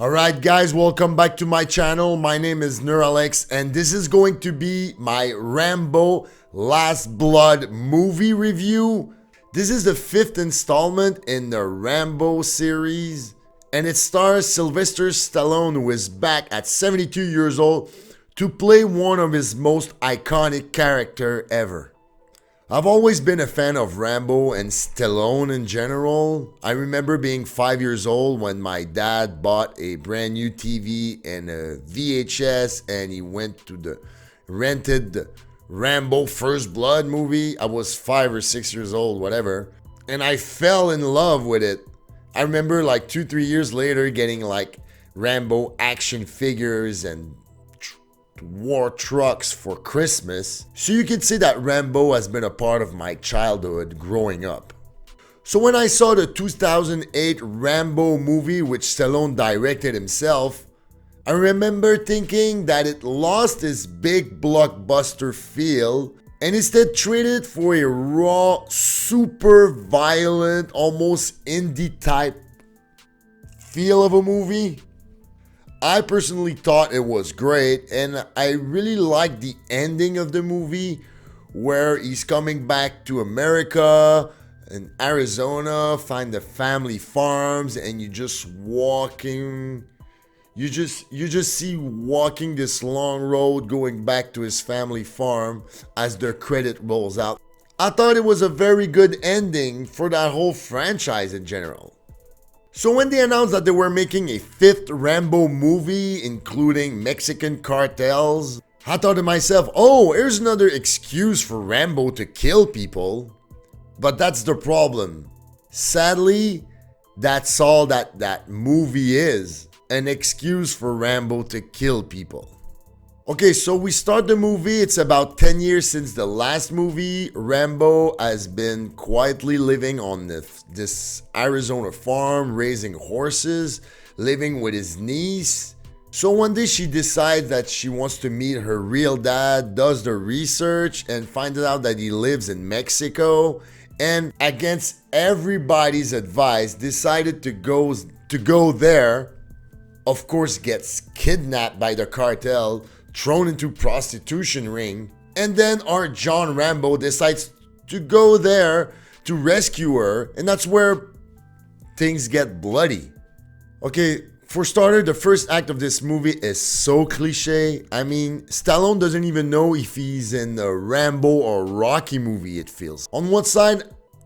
Alright guys, welcome back to my channel. My name is Alex, and this is going to be my Rambo Last Blood movie review. This is the 5th installment in the Rambo series, and it stars Sylvester Stallone, who is back at 72 years old to play one of his most iconic characters ever. I've always been a fan of Rambo and Stallone in general. I remember being 5 years old when my dad bought a brand new TV and a VHS, and he went to rented the Rambo First Blood movie. I was 5 or 6 years old, whatever, and I fell in love with it. I remember like 2-3 years later getting like Rambo action figures and war trucks for Christmas. So you can say that Rambo has been a part of my childhood growing up. So when I saw the 2008 Rambo movie, which Stallone directed himself, I remember thinking that it lost its big blockbuster feel and instead traded for a raw, super violent, almost indie type feel of a movie. I personally thought it was great, and I really liked the ending of the movie where he's coming back to America in Arizona, find the family farms, and you just see walking this long road going back to his family farm as the credit rolls out. I thought it was a very good ending for that whole franchise in general. So when they announced that they were making a 5th Rambo movie, including Mexican cartels, I thought to myself, oh, here's another excuse for Rambo to kill people. But that's the problem. Sadly, that's all that movie is, an excuse for Rambo to kill people. Okay, so we start the movie. It's about 10 years since the last movie. Rambo has been quietly living on this Arizona farm, raising horses, living with his niece. So one day she decides that she wants to meet her real dad, does the research, and finds out that he lives in Mexico. And against everybody's advice, decided to go there. Of course, gets kidnapped by the cartel, thrown into prostitution ring, and then our John Rambo decides to go there to rescue her, and that's where things get bloody. Okay, for starter, the first act of this movie is so cliche. I mean, Stallone doesn't even know if he's in a Rambo or Rocky movie, it feels. On one side,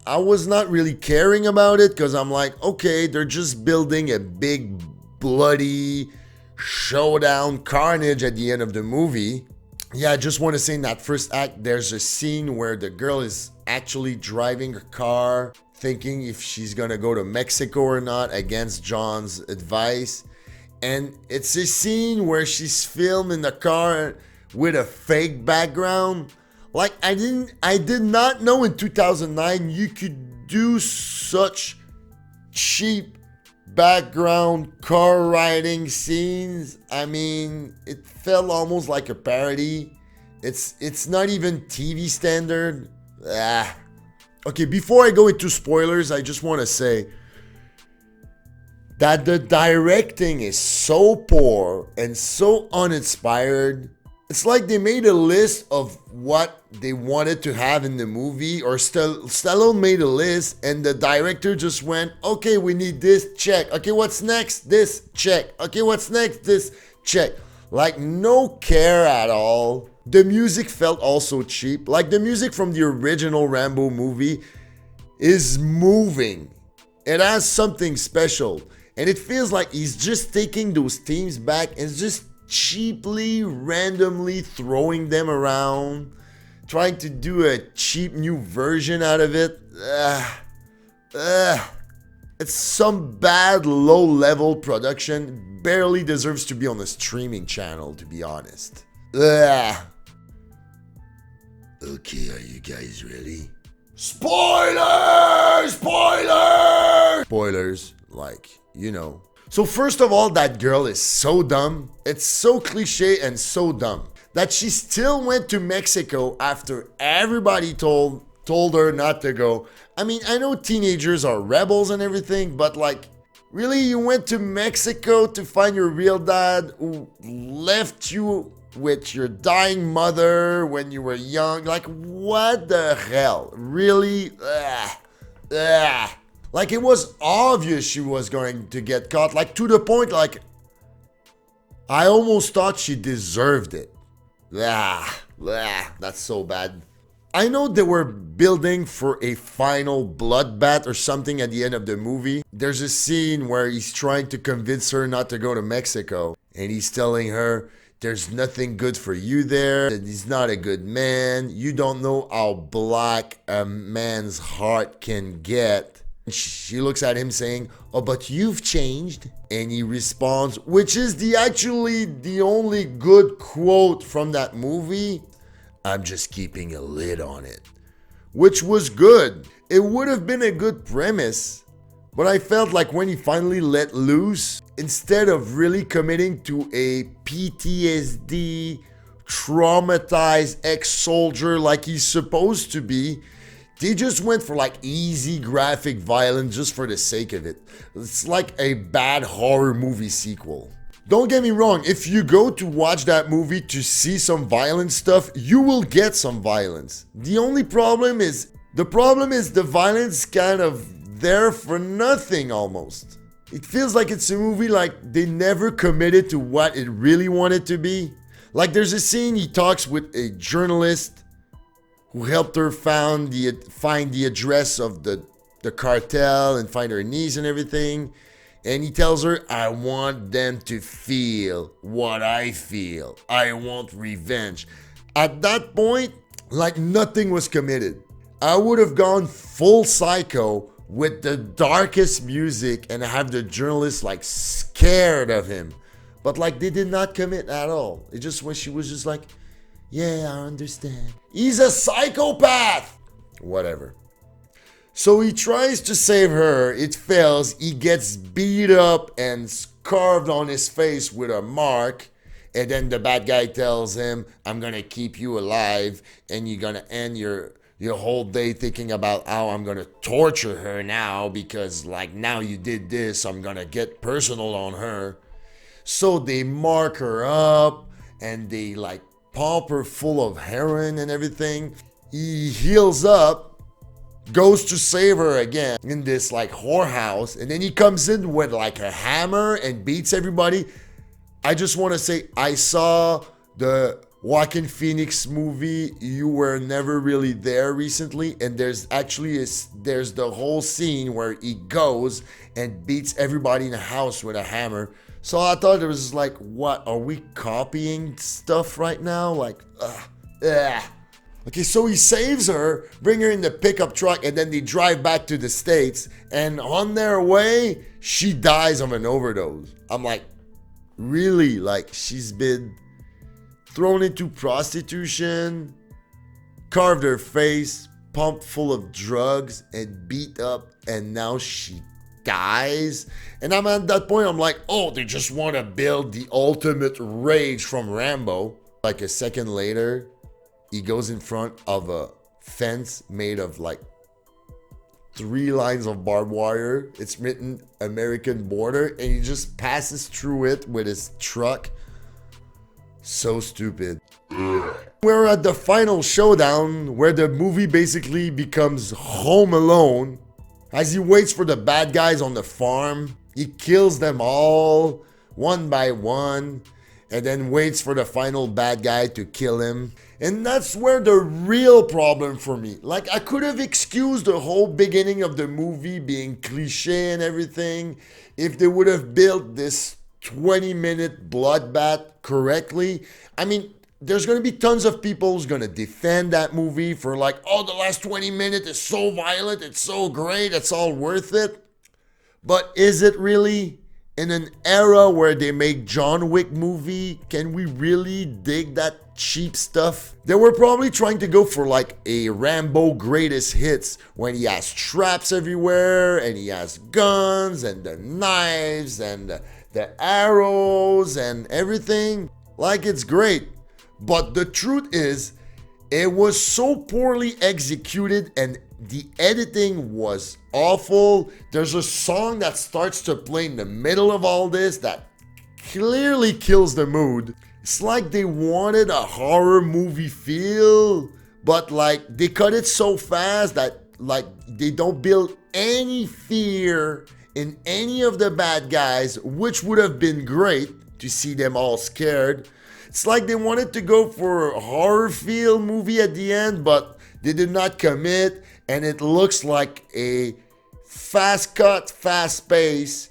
I was not really caring about it because I'm like, okay, they're just building a big bloody showdown carnage at the end of the movie. Yeah, I just want to say in that first act, there's a scene where the girl is actually driving her car, thinking if she's gonna go to Mexico or not against John's advice. And it's a scene where she's filmed in the car with a fake background. Like, I did not know in 2009 you could do such cheap background car riding scenes. I mean, it felt almost like a parody. It's not even TV standard. Okay, before I go into spoilers, I just want to say that the directing is so poor and so uninspired. It's like they made a list of what they wanted to have in the movie, or Stallone made a list and the director just went, okay, we need this, check. Okay, what's next? This, check. Okay, what's next? This, check. Like, no care at all. The music felt also cheap. Like, the music from the original Rambo movie is moving. It has something special. And it feels like he's just taking those themes back and just cheaply, randomly throwing them around, trying to do a cheap new version out of it. It's some bad low-level production. Barely deserves to be on a streaming channel, to be honest. Okay, are you guys ready? Spoilers! Spoilers! Spoilers, like, you know. So first of all, that girl is so dumb. It's so cliche and so dumb that she still went to Mexico after everybody told her not to go. I mean, I know teenagers are rebels and everything, but like, Really, you went to Mexico to find your real dad who left you with your dying mother when you were young? Like, what the hell? Really? Ugh. Ugh. Like, it was obvious she was going to get caught. Like, to the point, like, I almost thought she deserved it. Ugh. Ugh. That's so bad. I know they were building for a final bloodbath or something at the end of the movie. There's a scene where he's trying to convince her not to go to Mexico. And he's telling her, there's nothing good for you there. And he's not a good man. You don't know how black a man's heart can get. She looks at him saying, oh, but you've changed. And he responds, which is actually the only good quote from that movie. I'm just keeping a lid on it. Which was good. It would have been a good premise. But I felt like when he finally let loose, instead of really committing to a PTSD, traumatized ex-soldier like he's supposed to be, they just went for like easy graphic violence just for the sake of it. It's like a bad horror movie sequel. Don't get me wrong, if you go to watch that movie to see some violent stuff, you will get some violence. The problem is the violence kind of there for nothing almost. It feels like it's a movie like they never committed to what it really wanted to be. Like there's a scene he talks with a journalist who helped her find the address of the cartel and find her niece and everything. And he tells her, I want them to feel what I feel. I want revenge. At that point, like nothing was committed. I would have gone full psycho with the darkest music and have the journalist like scared of him. But like they did not commit at all. It just when she was just like, yeah, I understand. He's a psychopath. Whatever. So he tries to save her, it fails, he gets beat up and carved on his face with a mark, and then the bad guy tells him, I'm gonna keep you alive, and you're gonna end your whole day thinking about how I'm gonna torture her now, because like now you did this, I'm gonna get personal on her. So they mark her up, and they like pump her full of heroin and everything. He heals up, goes to save her again in this like whorehouse, and then he comes in with like a hammer and beats everybody. I just want to say, I saw the Joaquin Phoenix movie You Were Never Really There recently, and there's the whole scene where he goes and beats everybody in the house with a hammer. So I thought it was like, what, are we copying stuff right now? Like, ugh. Okay, so he saves her, bring her in the pickup truck, and then they drive back to the States. And on their way, she dies of an overdose. I'm like, really? Like, she's been thrown into prostitution, carved her face, pumped full of drugs, and beat up, and now she dies? And I'm at that point, I'm like, oh, they just want to build the ultimate rage from Rambo. Like a second later, he goes in front of a fence made of like 3 lines of barbed wire. It's written American border, and he just passes through it with his truck. So stupid. We're at the final showdown where the movie basically becomes Home Alone. As he waits for the bad guys on the farm, he kills them all one by one, and then waits for the final bad guy to kill him. And that's where the real problem for me. Like, I could have excused the whole beginning of the movie being cliche and everything if they would have built this 20-minute bloodbath correctly. I mean, there's going to be tons of people who's going to defend that movie for like, oh, the last 20 minutes is so violent, it's so great, it's all worth it. But is it really? In an era where they make John Wick movie, can we really dig that cheap stuff? They were probably trying to go for like a Rambo greatest hits when he has traps everywhere and he has guns and the knives and the arrows and everything. Like, it's great. But the truth is, it was so poorly executed and The editing was awful. There's a song that starts to play in the middle of all this that clearly kills the mood. It's like they wanted a horror movie feel, but like they cut it so fast that like they don't build any fear in any of the bad guys, which would have been great to see them all scared. It's like they wanted to go for a horror feel movie at the end, but they did not commit, and it looks like a fast cut, fast pace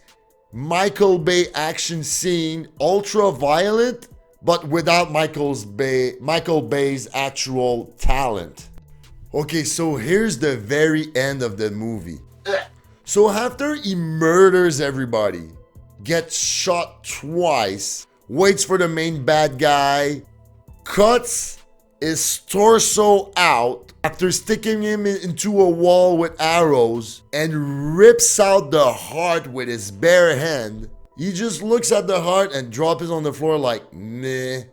Michael Bay action scene, ultra violent, but without Michael Bay's actual talent. Okay, so here's the very end of the movie. So after he murders everybody, gets shot twice, waits for the main bad guy, cuts his torso out after sticking him into a wall with arrows, and rips out the heart with his bare hand, he just looks at the heart and drops it on the floor like, meh.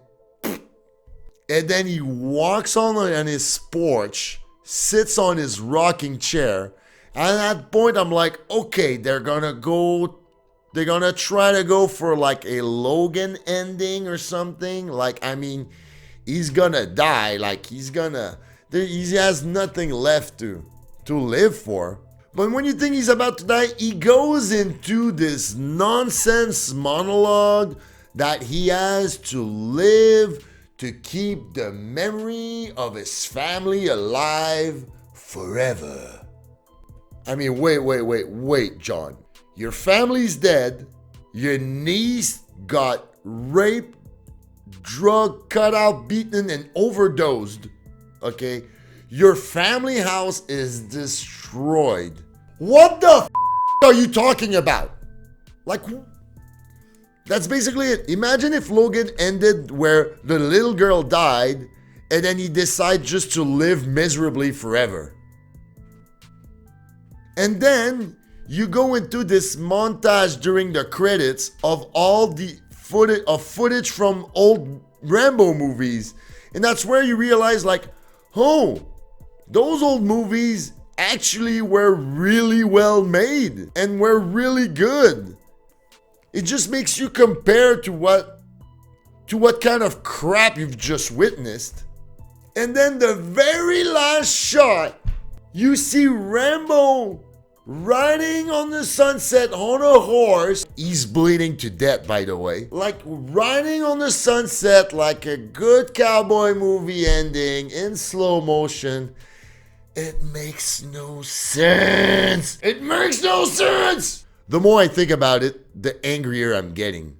And then he walks on his porch, sits on his rocking chair, and at that point I'm like, okay, they're gonna try to go for like a Logan ending or something. Like, I mean, he's gonna die. Like, he has nothing left to live for. But when you think he's about to die, he goes into this nonsense monologue that he has to live to keep the memory of his family alive forever. I mean, wait, John. Your family's dead. Your niece got raped, drugged, cut out, beaten, and overdosed. Okay? Your family house is destroyed. What the f are you talking about? Like, that's basically it. Imagine if Logan ended where the little girl died and then he decided just to live miserably forever. And then you go into this montage during the credits of all the footage from old Rambo movies. And that's where you realize, like, oh, those old movies actually were really well made and were really good. It just makes you compare to what kind of crap you've just witnessed. And then the very last shot, you see Rambo riding on the sunset on a horse. He's bleeding to death, by the way. Like, riding on the sunset like a good cowboy movie ending in slow motion. It makes no sense. It makes no sense. The more I think about it, the angrier I'm getting.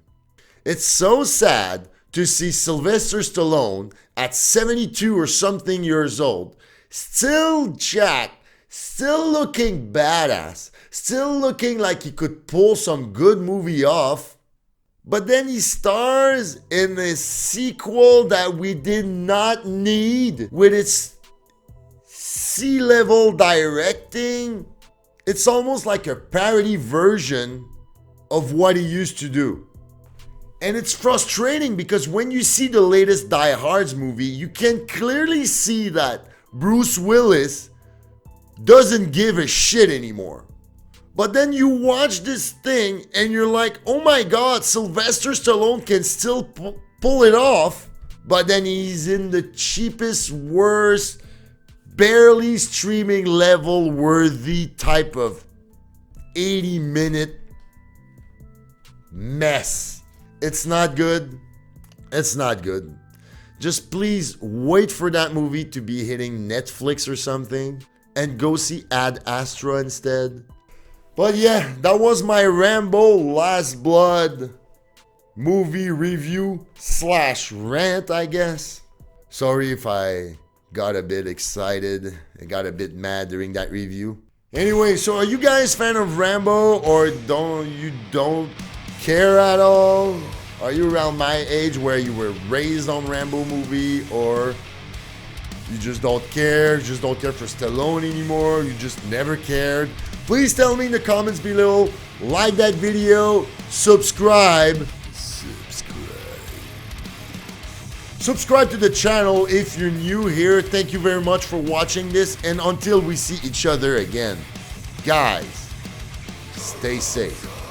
It's so sad to see Sylvester Stallone at 72 or something years old, still jacked, still looking badass, still looking like he could pull some good movie off, but then he stars in a sequel that we did not need with its C-level directing. It's almost like a parody version of what he used to do. And it's frustrating because when you see the latest Die Hard's movie, you can clearly see that Bruce Willis doesn't give a shit anymore. But then you watch this thing and you're like, oh my god, Sylvester Stallone can still pull it off. But then he's in the cheapest, worst, barely streaming level worthy type of 80-minute mess. It's not good. It's not good. Just please wait for that movie to be hitting Netflix or something and go see Ad Astra instead. But yeah, that was my Rambo Last Blood movie review / rant, I guess. Sorry if I got a bit excited and got a bit mad during that review. Anyway, so are you guys fan of Rambo, or don't care at all? Are you around my age where you were raised on Rambo movie, or you just don't care? You just don't care for Stallone anymore? You just never cared? Please tell me in the comments below. Like that video, subscribe. Subscribe to the channel if you're new here. Thank you very much for watching this, and until we see each other again, guys, stay safe.